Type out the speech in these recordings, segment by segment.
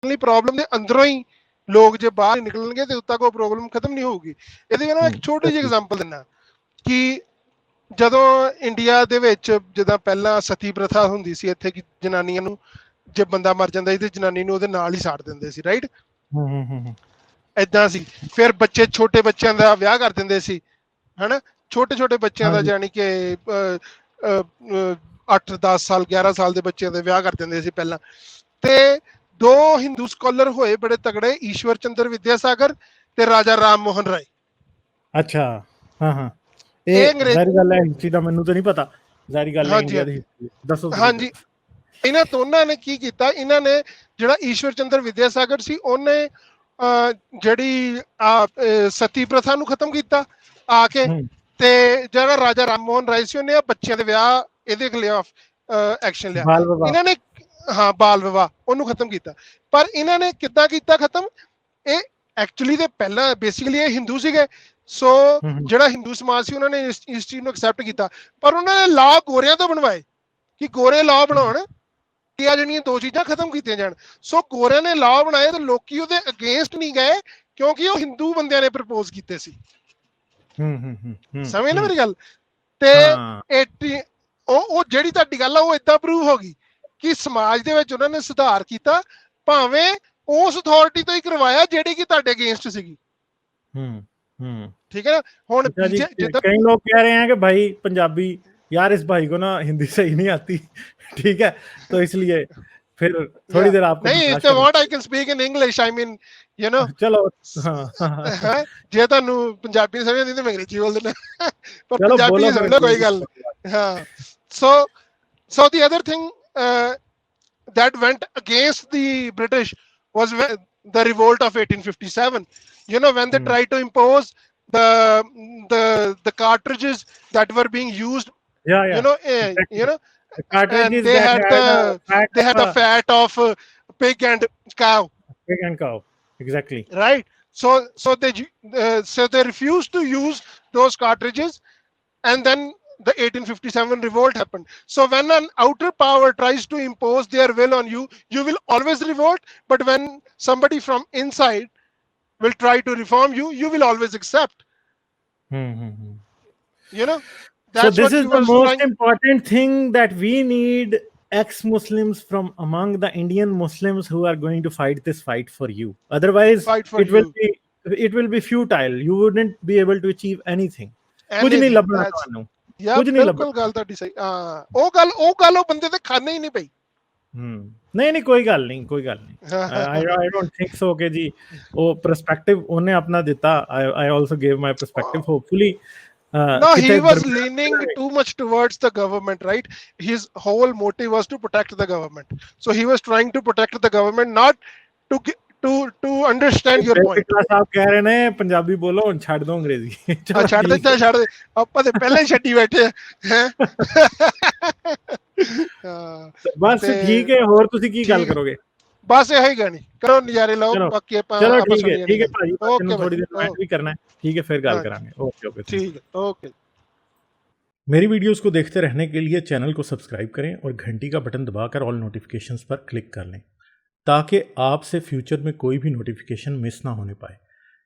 ਲਈ ਪ੍ਰੋਬਲਮ ਦੇ ਅੰਦਰੋਂ ਹੀ ਲੋਕ ਜੇ ਬਾਹਰ ਨਿਕਲਣਗੇ ਤੇ ਉਦੋਂ ਤੱਕ ਉਹ ਪ੍ਰੋਬਲਮ ਖਤਮ ਨਹੀਂ ਹੋਊਗੀ। ਇਹਦੇ ਵਿੱਚ ਮੈਂ ਇੱਕ ਛੋਟੀ ਜਿਹੀ ਐਗਜ਼ਾਮਪਲ ਦਿੰਦਾ ਕਿ ਜਦੋਂ ਇੰਡੀਆ ਦੇ ਵਿੱਚ ਜਿੱਦਾਂ ਪਹਿਲਾਂ ਸਤੀ ਪ੍ਰਥਾ ਹੁੰਦੀ ਸੀ ਇੱਥੇ, ਕਿ ਜਨਾਨੀਆਂ ਨੂੰ ਜੇ ਬੰਦਾ ਮਰ ਜਾਂਦਾ ਸੀ ਤੇ ਜਨਾਨੀ ਨੂੰ ਉਹਦੇ ਨਾਲ ਹੀ ਸਾੜ ਦਿੰਦੇ ਸੀ, ਰਾਈਟ? ਏਦਾਂ ਸੀ। ਫਿਰ ਬੱਚੇ, ਛੋਟੇ ਬੱਚਿਆਂ ਦਾ ਵਿਆਹ ਕਰ ਦਿੰਦੇ ਸੀ, ਹਨਾ? ਛੋਟੇ ਛੋਟੇ ਬੱਚਿਆਂ ਦਾ, ਜਾਨੀ ਕਿ 8-10 ਸਾਲ 11 ਸਾਲ ਦੇ ਬੱਚਿਆਂ ਦੇ ਵਿਆਹ ਕਰ ਦਿੰਦੇ ਸੀ ਪਹਿਲਾਂ। ਤੇ ਦੋ ਹਿੰਦੂ ਸਕਾਲਰ ਹੋਏ ਬੜੇ ਤਗੜੇ, ਈਸ਼ਵਰ ਚੰਦਰ ਵਿਦਿਆਸਾਗਰ ਤੇ ਰਾਜਾ ਰਾਮ ਮੋਹਨ ਰਾਏ। ਅੱਛਾ, ਹਾਂ ਹਾਂ, ਇਹ ਜ਼ਾਹਿਰ ਗੱਲ ਹੈ ਹਿਸਟਰੀ ਦਾ ਮੈਨੂੰ ਤਾਂ ਨਹੀਂ ਪਤਾ, ਜ਼ਾਹਿਰ ਗੱਲ ਹੈ ਇੰਡੀਆ ਦੀ ਹਿਸਟਰੀ ਦੱਸੋ। ਹਾਂਜੀ, ਇਹਨਾਂ ਦੋਨਾਂ ਨੇ ਕੀ ਕੀਤਾ, ਇਹਨਾਂ ਨੇ ਜਿਹੜਾ ਈਸ਼ਵਰ ਚੰਦਰ ਵਿਦਿਆਸਾਗਰ ਸੀ ਉਹਨੇ ਜਿਹੜੀ ਸਤੀ ਪ੍ਰਥਾ ਨੂੰ ਖਤਮ ਕੀਤਾ ਆ ਕੇ, ਤੇ ਜਿਹੜਾ ਰਾਜਾ ਰਾਮ ਮੋਹਨ ਰਾਏ ਸੀ ਉਹਨੇ ਬੱਚਿਆਂ ਦੇ ਵਿਆਹ ਇਹਦੇ ਖਿਲਾਫ ਐਕਸ਼ਨ ਲਿਆ। ਇਹਨਾਂ ਨੇ ਹਾਂ ਬਾਲ ਵਿਵਾਹ ਉਹਨੂੰ ਖਤਮ ਕੀਤਾ। ਪਰ ਇਹਨਾਂ ਨੇ ਕਿੱਦਾਂ ਕੀਤਾ ਖਤਮ? ਇਹ ਐਕਚੁਅਲੀ ਤੇ ਪਹਿਲਾਂ ਬੇਸਿਕਲੀ ਇਹ ਹਿੰਦੂ ਸੀਗੇ, ਸੋ ਜਿਹੜਾ ਹਿੰਦੂ ਸਮਾਜ ਸੀ ਉਹਨਾਂ ਨੇ ਇਸ ਚੀਜ਼ ਨੂੰ ਐਕਸੈਪਟ ਕੀਤਾ, ਪਰ ਉਹਨਾਂ ਨੇ ਲਾ ਗੋਰਿਆਂ ਤੋਂ ਬਣਵਾਏ ਕਿ ਗੋਰੇ ਲਾ ਬਣਾਉਣ ਕਿ ਆ ਜਿਹੜੀਆਂ ਦੋ ਚੀਜ਼ਾਂ ਖਤਮ ਕੀਤੀਆਂ ਜਾਣ। ਸੋ ਗੋਰਿਆਂ ਨੇ ਲਾ ਬਣਾਏ ਤੇ ਲੋਕੀ ਉਹਦੇ ਅਗੇਂਸਟ ਨਹੀਂ ਗਏ ਕਿਉਂਕਿ ਉਹ ਹਿੰਦੂ ਬੰਦਿਆਂ ਨੇ ਪ੍ਰਪੋਜ਼ ਕੀਤੇ ਸੀ। ਸਮਝ ਨਾ ਮੇਰੀ ਗੱਲ? ਤੇ ਉਹ ਜਿਹੜੀ ਤੁਹਾਡੀ ਗੱਲ ਆ ਉਹ ਏਦਾਂ ਪ੍ਰੂਵ ਹੋ ਗਈ ਕਿ ਸਮਾਜ ਦੇ ਵਿੱਚ ਉਹਨਾਂ ਨੇ ਸੁਧਾਰ ਕੀਤਾ, ਭਾਵੇਂ ਉਸ ਅਥਾਰਟੀ ਤੋਂ ਹੀ ਕਰਵਾਇਆ ਜਿਹੜੀ ਕਿ ਤੁਹਾਡੇ ਅਗੇਂਸਟ ਸੀਗੀ। ठीक है ना? ਹੁਣ कई लोग कह रहे हैं कि भाई पंजाबी यार इस भाई को ना हिंदी सही नहीं आती, ठीक है, तो इसलिए फिर थोड़ी देर आपको नहीं, it's what I can speak in English, I mean you know. चलो ਜੇ ਤੁਹਾਨੂੰ ਪੰਜਾਬੀ ਸਮਝ ਆਉਂਦੀ ਤਾਂ ਮੈਂ ਅੰਗਰੇਜ਼ੀ ਬੋਲ ਦਿੰਦਾ, ਪਰ ਪੰਜਾਬੀ ਸਮਝ ਲਓ, ਕੋਈ ਗੱਲ ਨਹੀਂ। ਹਾਂ, so the other thing that went against the British was the revolt of 1857. You know, when they tried to impose the cartridges that were being used, you know, and they had the fat of pig and cow, exactly, right? So they refused to use those cartridges, and then the 1857 revolt happened. So when an outer power tries to impose their will on you, you will always revolt, but when somebody from inside will try to reform you, you will always accept. You know, that's so this is the most important thing, that we need ex-Muslims from among the Indian Muslims who are going to fight this fight for you. Otherwise it will be futile. You wouldn't be able to achieve anything. ਕੁਝ ਨਹੀਂ ਲੱਭਣਾ ਤੁਹਾਨੂੰ, ਕੁਝ ਨਹੀਂ ਲੱਭਣਾ। ਬਿਲਕੁਲ ਗੱਲ ਤੁਹਾਡੀ ਸਹੀ। ਉਹ ਗੱਲ ਉਹ ਬੰਦੇ ਤੇ ਖਾਣੇ ਹੀ ਨਹੀਂ ਪਈ। ਨਹੀਂ ਕੋਈ ਗੱਲ ਨਹੀਂ, ਕੋਈ ਗੱਲ ਨਹੀਂ। I don't think so ਕਿ ਜੀ ਉਹ perspective ਉਹਨੇ ਆਪਣਾ ਦਿੱਤਾ। I also gave my perspective, hopefully. No, he was leaning too much towards the government, right? His whole motive was to protect the government. So he was trying to protect the government, not to understand your point. ਸਾਹਿਬ ਕਹਿ ਰਹੇ ਨੇ ਪੰਜਾਬੀ ਬੋਲੋ, ਹੁਣ ਛੱਡ ਦੋ ਅੰਗਰੇਜ਼ੀ। ਛੱਡ ਦੇ ਆਪਾਂ ਤੇ ਪਹਿਲਾਂ ਹੀ ਛੱਡੀ ਬੈਠੇ ਹੈ। ਬਸ ਠੀਕ ਹੈ, ਹੋਰ ਤੁਸੀਂ ਕੀ ਗੱਲ ਕਰੋਗੇ? ਬਸ ਇਹੀ ਗਾਣੀ ਕਰੋ, ਨਜ਼ਾਰੇ ਲਓ, ਬਾਕੀ ਆਪਾਂ ਠੀਕ ਹੈ ਭਾਜੀ, ਥੋੜੀ ਦੇਰ ਬਾਅਦ ਵੀ करना है, ठीक है, फिर ਗੱਲ ਕਰਾਂਗੇ। ओके ठीक है, ओके। मेरी वीडियोस को देखते रहने के लिए चैनल को सब्सक्राइब करें और घंटी का बटन दबाकर ऑल नोटिफिकेशंस पर क्लिक कर लें, ताकि आपसे फ्यूचर में कोई भी नोटिफिकेशन मिस ना होने पाए।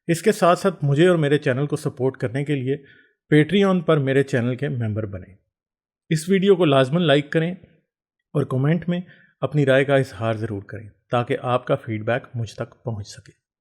इसके साथ साथ मुझे और मेरे चैनल को सपोर्ट करने के लिए पेट्रियन पर मेरे चैनल के मेंबर बने। इस वीडियो को लाजमन लाइक करें और कमेंट में अपनी राय का इजहार ज़रूर करें, ताकि आपका फीडबैक मुझ तक पहुंच सके।